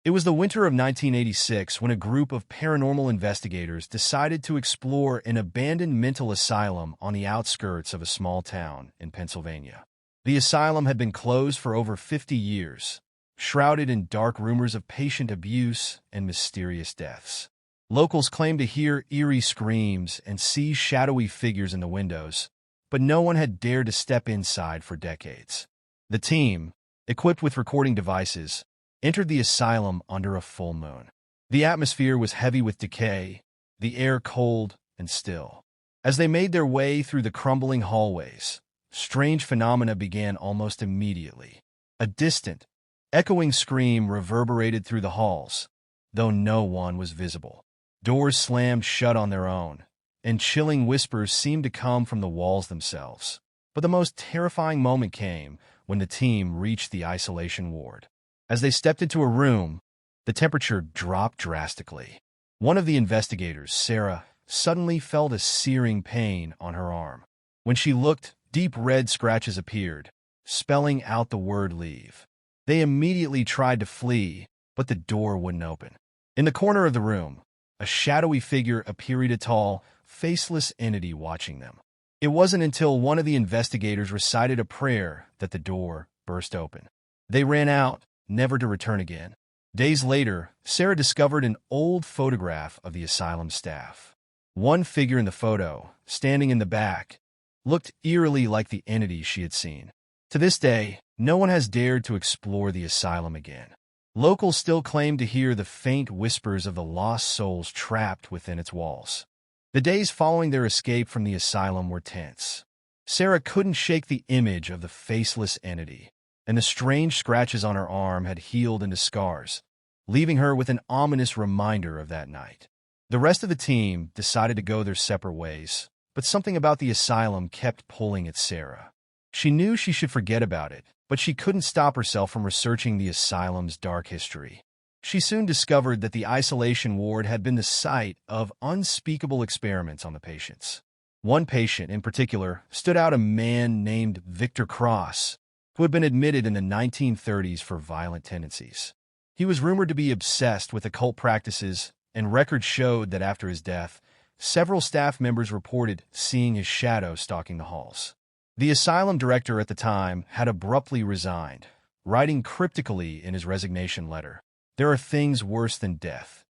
It was the winter of 1986 when a group of paranormal investigators decided to explore an abandoned mental asylum on the outskirts of a small town in Pennsylvania. The asylum had been closed for over 50 years, shrouded in dark rumors of patient abuse and mysterious deaths. Locals claimed to hear eerie screams and see shadowy figures in the windows, but no one had dared to step inside for decades. The team, equipped with recording devices, entered the asylum under a full moon. The atmosphere was heavy with decay, the air cold and still. As they made their way through the crumbling hallways, strange phenomena began almost immediately. A distant, echoing scream reverberated through the halls, though no one was visible. Doors slammed shut on their own, and chilling whispers seemed to come from the walls themselves. But the most terrifying moment came when the team reached the isolation ward. As they stepped into a room, the temperature dropped drastically. One of the investigators, Sarah, suddenly felt a searing pain on her arm. When she looked, deep red scratches appeared, spelling out the word leave. They immediately tried to flee, but the door wouldn't open. In the corner of the room, a shadowy figure appeared, a tall, faceless entity watching them. It wasn't until one of the investigators recited a prayer that the door burst open. They ran out, never to return again. Days later, Sarah discovered an old photograph of the asylum staff. One figure in the photo, standing in the back, looked eerily like the entity she had seen. To this day, no one has dared to explore the asylum again. Locals still claim to hear the faint whispers of the lost souls trapped within its walls. The days following their escape from the asylum were tense. Sarah couldn't shake the image of the faceless entity, and the strange scratches on her arm had healed into scars, leaving her with an ominous reminder of that night. The rest of the team decided to go their separate ways, but something about the asylum kept pulling at Sarah. She knew she should forget about it, but she couldn't stop herself from researching the asylum's dark history. She soon discovered that the isolation ward had been the site of unspeakable experiments on the patients. One patient in particular stood out, a man named Victor Cross, who had been admitted in the 1930s for violent tendencies. He was rumored to be obsessed with occult practices, and records showed that after his death, several staff members reported seeing his shadow stalking the halls. The asylum director at the time had abruptly resigned, writing cryptically in his resignation letter, "There are things worse than death."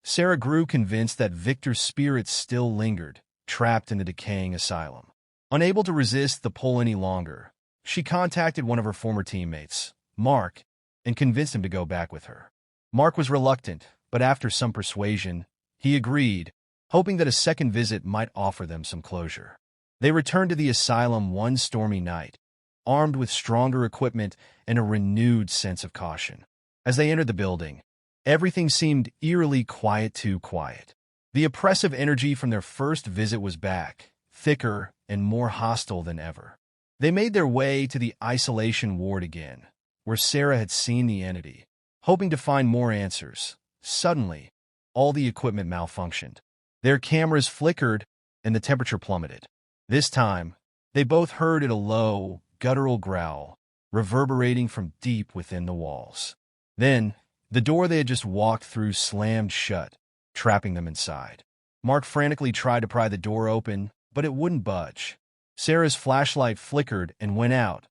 Sarah grew convinced that Victor's spirit still lingered, trapped in the decaying asylum. Unable to resist the pull any longer, she contacted one of her former teammates, Mark, and convinced him to go back with her. Mark was reluctant, but after some persuasion, he agreed, hoping that a second visit might offer them some closure. They returned to the asylum one stormy night, armed with stronger equipment and a renewed sense of caution. As they entered the building, everything seemed eerily quiet, too quiet. The oppressive energy from their first visit was back, thicker and more hostile than ever. They made their way to the isolation ward again, where Sarah had seen the entity, hoping to find more answers. Suddenly, all the equipment malfunctioned. Their cameras flickered, and the temperature plummeted. This time, they both heard a low, guttural growl, reverberating from deep within the walls. Then, the door they had just walked through slammed shut, trapping them inside. Mark frantically tried to pry the door open, but it wouldn't budge. Sarah's flashlight flickered and went out,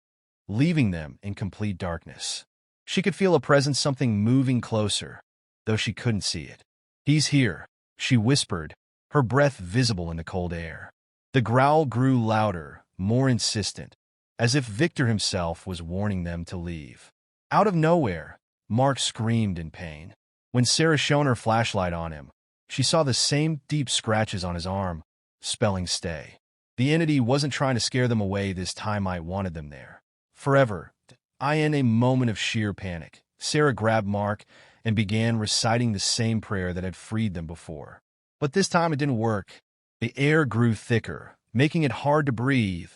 leaving them in complete darkness. She could feel a presence, something moving closer, though she couldn't see it. "He's here," she whispered, her breath visible in the cold air. The growl grew louder, more insistent, as if Victor himself was warning them to leave. Out of nowhere, Mark screamed in pain. When Sarah shone her flashlight on him, she saw the same deep scratches on his arm, spelling stay. The entity wasn't trying to scare them away this time. I wanted them there. Forever. In a moment of sheer panic, Sarah grabbed Mark and began reciting the same prayer that had freed them before. But this time it didn't work. The air grew thicker, making it hard to breathe,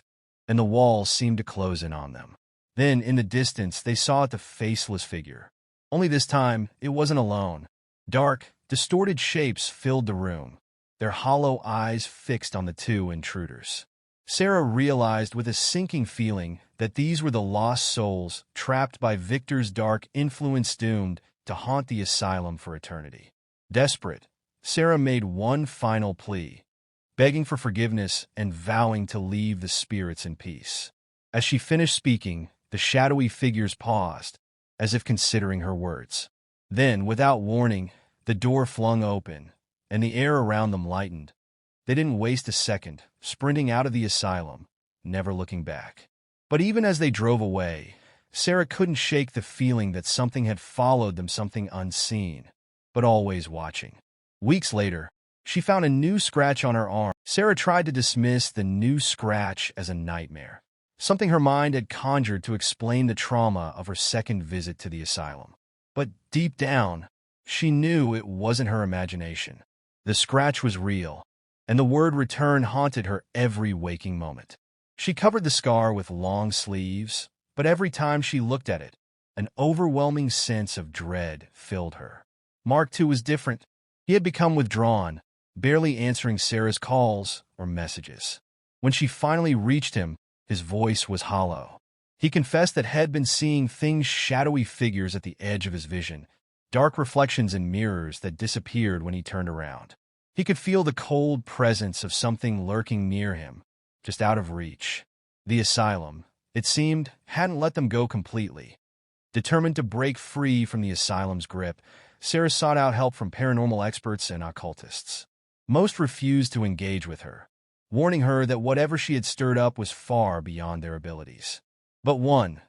and the walls seemed to close in on them. Then, in the distance, they saw the faceless figure. Only this time, it wasn't alone. Dark, distorted shapes filled the room, their hollow eyes fixed on the two intruders. Sarah realized with a sinking feeling that these were the lost souls trapped by Victor's dark influence, doomed to haunt the asylum for eternity. Desperate, Sarah made one final plea, begging for forgiveness and vowing to leave the spirits in peace. As she finished speaking, the shadowy figures paused, as if considering her words. Then, without warning, the door flung open, and the air around them lightened. They didn't waste a second, sprinting out of the asylum, never looking back. But even as they drove away, Sarah couldn't shake the feeling that something had followed them, something unseen, but always watching. Weeks later, she found a new scratch on her arm. Sarah tried to dismiss the new scratch as a nightmare, something her mind had conjured to explain the trauma of her second visit to the asylum. But deep down, she knew it wasn't her imagination. The scratch was real, and the word return haunted her every waking moment. She covered the scar with long sleeves, but every time she looked at it, an overwhelming sense of dread filled her. Mark, too, was different. He had become withdrawn, barely answering Sarah's calls or messages. When she finally reached him, his voice was hollow. He confessed that had been seeing things, shadowy figures at the edge of his vision, dark reflections in mirrors that disappeared when he turned around. He could feel the cold presence of something lurking near him, just out of reach. The asylum, it seemed, hadn't let them go completely. Determined to break free from the asylum's grip, Sarah sought out help from paranormal experts and occultists. Most refused to engage with her, warning her that whatever she had stirred up was far beyond their abilities. But one,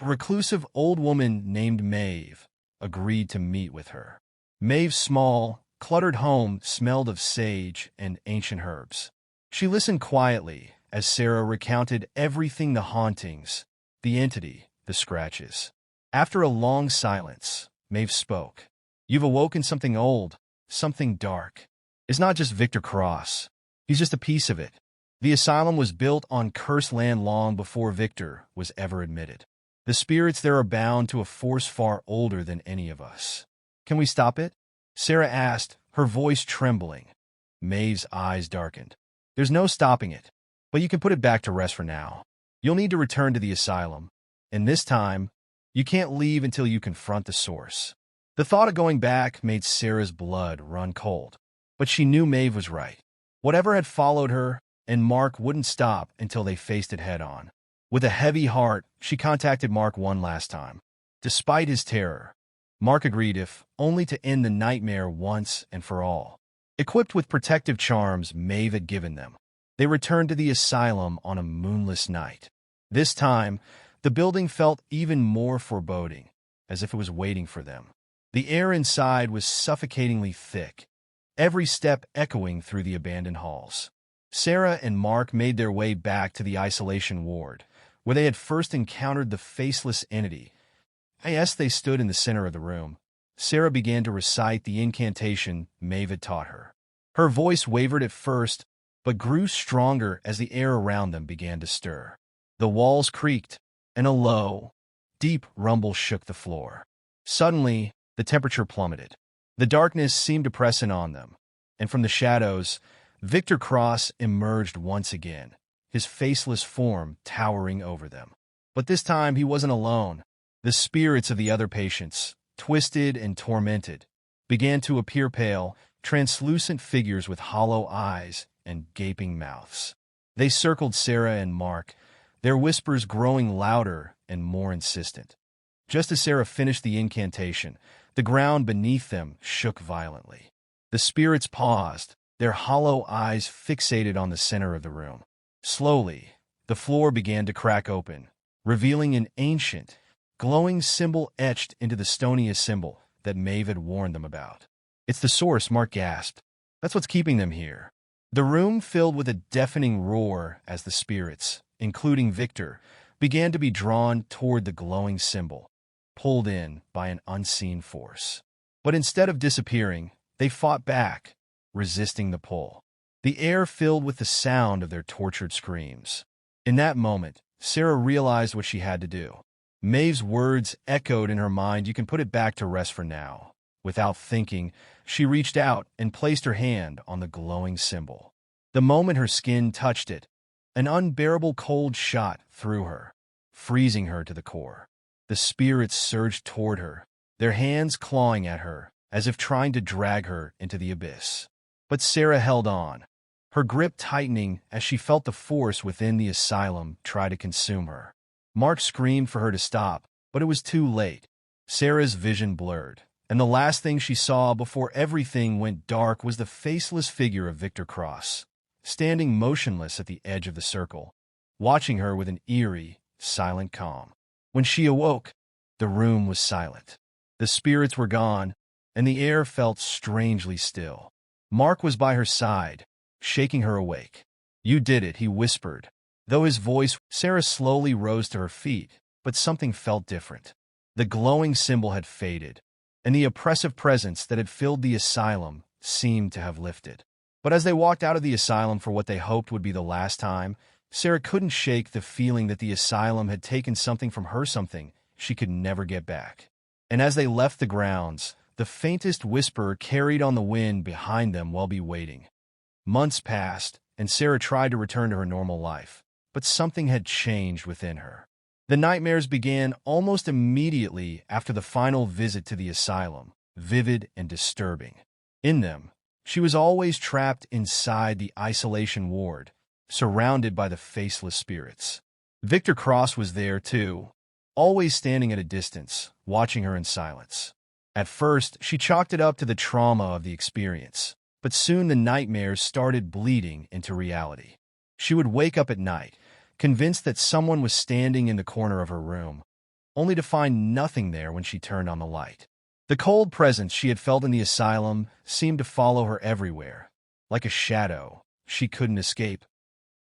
a reclusive old woman named Maeve, agreed to meet with her. Maeve's small, cluttered home smelled of sage and ancient herbs. She listened quietly as Sarah recounted everything: the hauntings, the entity, the scratches. After a long silence, Maeve spoke. "You've awoken something old, something dark. It's not just Victor Cross. He's just a piece of it. The asylum was built on cursed land long before Victor was ever admitted. The spirits there are bound to a force far older than any of us. Can we stop it?" Sarah asked, her voice trembling. Maeve's eyes darkened. "There's no stopping it, but you can put it back to rest for now. You'll need to return to the asylum, and this time, you can't leave until you confront the source." The thought of going back made Sarah's blood run cold, but she knew Maeve was right. Whatever had followed her, and Mark wouldn't stop until they faced it head-on. With a heavy heart, she contacted Mark one last time. Despite his terror, Mark agreed, if only to end the nightmare once and for all. Equipped with protective charms Maeve had given them, they returned to the asylum on a moonless night. This time, the building felt even more foreboding, as if it was waiting for them. The air inside was suffocatingly thick, every step echoing through the abandoned halls. Sarah and Mark made their way back to the isolation ward, where they had first encountered the faceless entity. As they stood in the center of the room, Sarah began to recite the incantation Maeve had taught her. Her voice wavered at first, but grew stronger as the air around them began to stir. The walls creaked, and a low, deep rumble shook the floor. Suddenly, the temperature plummeted. The darkness seemed to press in on them, and from the shadows, Victor Cross emerged once again, his faceless form towering over them. But this time he wasn't alone. The spirits of the other patients, twisted and tormented, began to appear, pale, translucent figures with hollow eyes and gaping mouths. They circled Sarah and Mark, their whispers growing louder and more insistent. Just as Sarah finished the incantation, the ground beneath them shook violently. The spirits paused, their hollow eyes fixated on the center of the room. Slowly, the floor began to crack open, revealing an ancient, glowing symbol etched into the stony symbol that Maeve had warned them about. "It's the source," Mark gasped. "That's what's keeping them here." The room filled with a deafening roar as the spirits, including Victor, began to be drawn toward the glowing symbol, pulled in by an unseen force. But instead of disappearing, they fought back, resisting the pull. The air filled with the sound of their tortured screams. In that moment, Sarah realized what she had to do. Maeve's words echoed in her mind, "You can put it back to rest for now." Without thinking, she reached out and placed her hand on the glowing symbol. The moment her skin touched it, an unbearable cold shot through her, freezing her to the core. The spirits surged toward her, their hands clawing at her, as if trying to drag her into the abyss. But Sarah held on, her grip tightening as she felt the force within the asylum try to consume her. Mark screamed for her to stop, but it was too late. Sarah's vision blurred, and the last thing she saw before everything went dark was the faceless figure of Victor Cross, standing motionless at the edge of the circle, watching her with an eerie, silent calm. When she awoke, the room was silent. The spirits were gone, and the air felt strangely still. Mark was by her side, shaking her awake. "You did it," he whispered. Though his voice, Sarah slowly rose to her feet, but something felt different. The glowing symbol had faded, and the oppressive presence that had filled the asylum seemed to have lifted. But as they walked out of the asylum for what they hoped would be the last time, Sarah couldn't shake the feeling that the asylum had taken something from her, something she could never get back. And as they left the grounds, the faintest whisper carried on the wind behind them while waiting. Months passed, and Sarah tried to return to her normal life, but something had changed within her. The nightmares began almost immediately after the final visit to the asylum, vivid and disturbing. In them, she was always trapped inside the isolation ward, surrounded by the faceless spirits. Victor Cross was there too, always standing at a distance, watching her in silence. At first, she chalked it up to the trauma of the experience, but soon the nightmares started bleeding into reality. She would wake up at night, convinced that someone was standing in the corner of her room, only to find nothing there when she turned on the light. The cold presence she had felt in the asylum seemed to follow her everywhere. Like a shadow, she couldn't escape.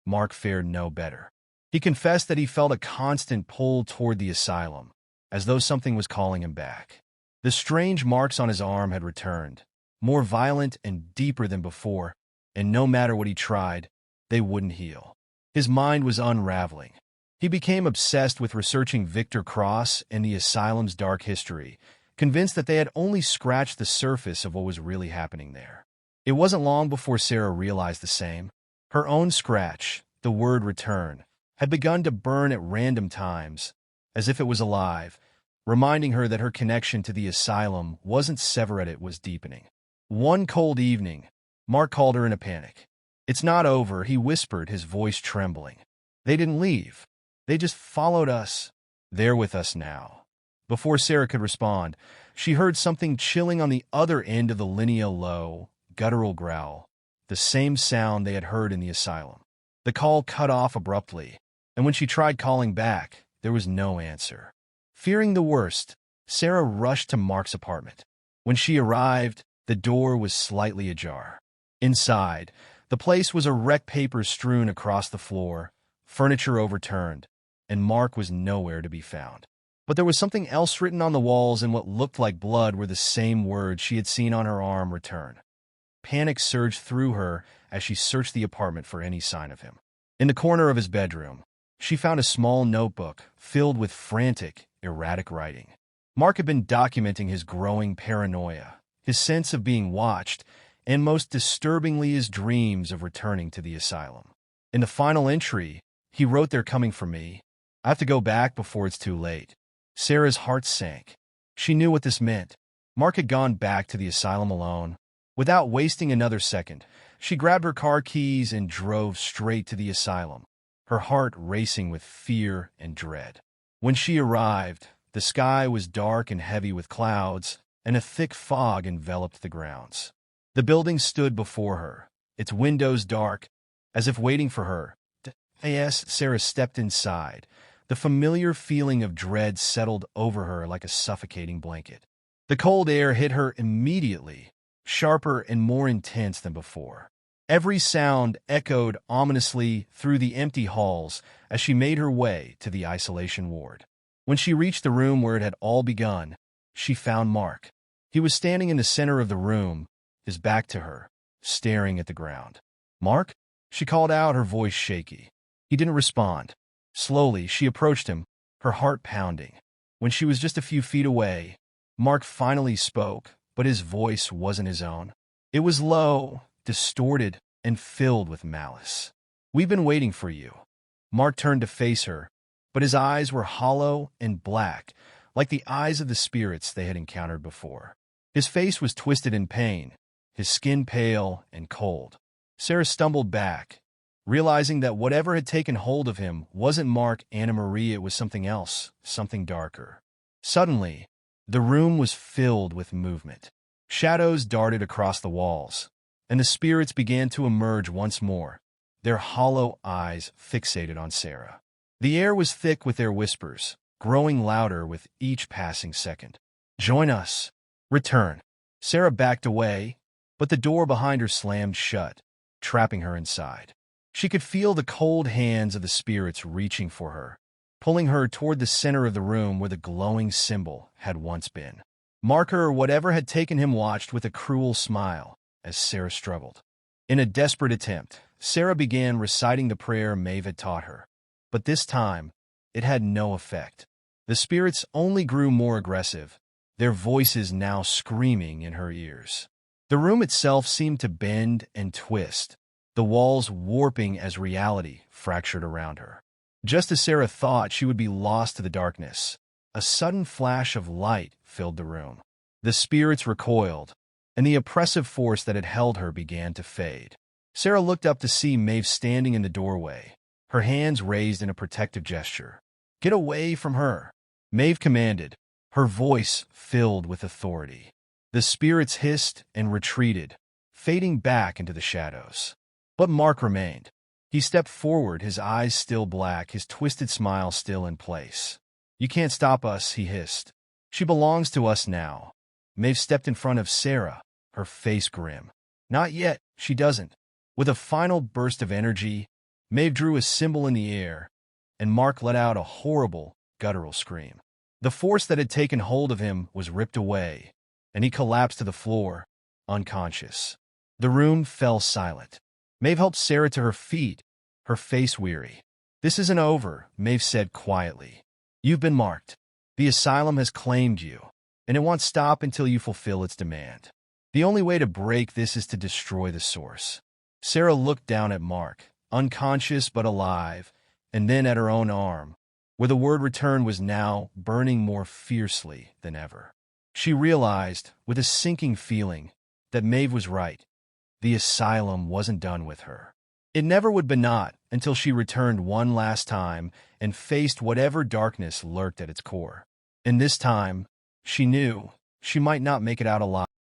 Mark fared no better. He confessed that he felt a constant pull toward the asylum, as though something was calling him back. The strange marks on his arm had returned, more violent and deeper than before, and no matter what he tried, they wouldn't heal. His mind was unraveling. He became obsessed with researching Victor Cross and the asylum's dark history, convinced that they had only scratched the surface of what was really happening there. It wasn't long before Sarah realized the same. Her own scratch, the word return, had begun to burn at random times, as if it was alive, reminding her that her connection to the asylum wasn't severed, it was deepening. One cold evening, Mark called her in a panic. "It's not over," he whispered, his voice trembling. "They didn't leave. They just followed us. They're with us now." Before Sarah could respond, she heard something chilling on the other end of the lineal low, guttural growl, the same sound they had heard in the asylum. The call cut off abruptly, and when she tried calling back, there was no answer. Fearing the worst, Sarah rushed to Mark's apartment. When she arrived, the door was slightly ajar. Inside, the place was a wreck, papers strewn across the floor, furniture overturned, and Mark was nowhere to be found. But there was something else written on the walls, and what looked like blood were the same words she had seen on her arm: return. Panic surged through her as she searched the apartment for any sign of him. In the corner of his bedroom, she found a small notebook filled with frantic, erratic writing. Mark had been documenting his growing paranoia, his sense of being watched, and most disturbingly his dreams of returning to the asylum. In the final entry, he wrote, "They're coming for me. I have to go back before it's too late." Sarah's heart sank. She knew what this meant. Mark had gone back to the asylum alone. Without wasting another second, she grabbed her car keys and drove straight to the asylum, her heart racing with fear and dread. When she arrived, the sky was dark and heavy with clouds, and a thick fog enveloped the grounds. The building stood before her, its windows dark, as if waiting for her. As Sarah stepped inside, the familiar feeling of dread settled over her like a suffocating blanket. The cold air hit her immediately, sharper and more intense than before. Every sound echoed ominously through the empty halls as she made her way to the isolation ward. When she reached the room where it had all begun, she found Mark. He was standing in the center of the room, his back to her, staring at the ground. "Mark?" she called out, her voice shaky. He didn't respond. Slowly, she approached him, her heart pounding. When she was just a few feet away, Mark finally spoke, but his voice wasn't his own. It was low, distorted, and filled with malice. "We've been waiting for you." Mark turned to face her, but his eyes were hollow and black, like the eyes of the spirits they had encountered before. His face was twisted in pain, his skin pale and cold. Sarah stumbled back, realizing that whatever had taken hold of him wasn't Mark Anna Marie, it was something else, something darker. Suddenly, the room was filled with movement. Shadows darted across the walls, and the spirits began to emerge once more, their hollow eyes fixated on Sarah. The air was thick with their whispers, growing louder with each passing second. "Join us. Return." Sarah backed away, but the door behind her slammed shut, trapping her inside. She could feel the cold hands of the spirits reaching for her, pulling her toward the center of the room where the glowing symbol had once been. Marker or whatever had taken him watched with a cruel smile as Sarah struggled. In a desperate attempt, Sarah began reciting the prayer Maeve had taught her. But this time, it had no effect. The spirits only grew more aggressive, their voices now screaming in her ears. The room itself seemed to bend and twist, the walls warping as reality fractured around her. Just as Sarah thought she would be lost to the darkness, a sudden flash of light filled the room. The spirits recoiled, and the oppressive force that had held her began to fade. Sarah looked up to see Maeve standing in the doorway, her hands raised in a protective gesture. "Get away from her," Maeve commanded, her voice filled with authority. The spirits hissed and retreated, fading back into the shadows. But Mark remained. He stepped forward, his eyes still black, his twisted smile still in place. "You can't stop us," he hissed. "She belongs to us now." Maeve stepped in front of Sarah, her face grim. "Not yet, she doesn't." With a final burst of energy, Maeve drew a symbol in the air, and Mark let out a horrible, guttural scream. The force that had taken hold of him was ripped away, and he collapsed to the floor, unconscious. The room fell silent. Maeve helped Sarah to her feet, her face weary. "This isn't over," Maeve said quietly. "You've been marked. The asylum has claimed you, and it won't stop until you fulfill its demand. The only way to break this is to destroy the source." Sarah looked down at Mark, unconscious but alive, and then at her own arm, where the word return was now burning more fiercely than ever. She realized, with a sinking feeling, that Maeve was right. The asylum wasn't done with her. It never would be not until she returned one last time and faced whatever darkness lurked at its core. And this time, she knew she might not make it out alive.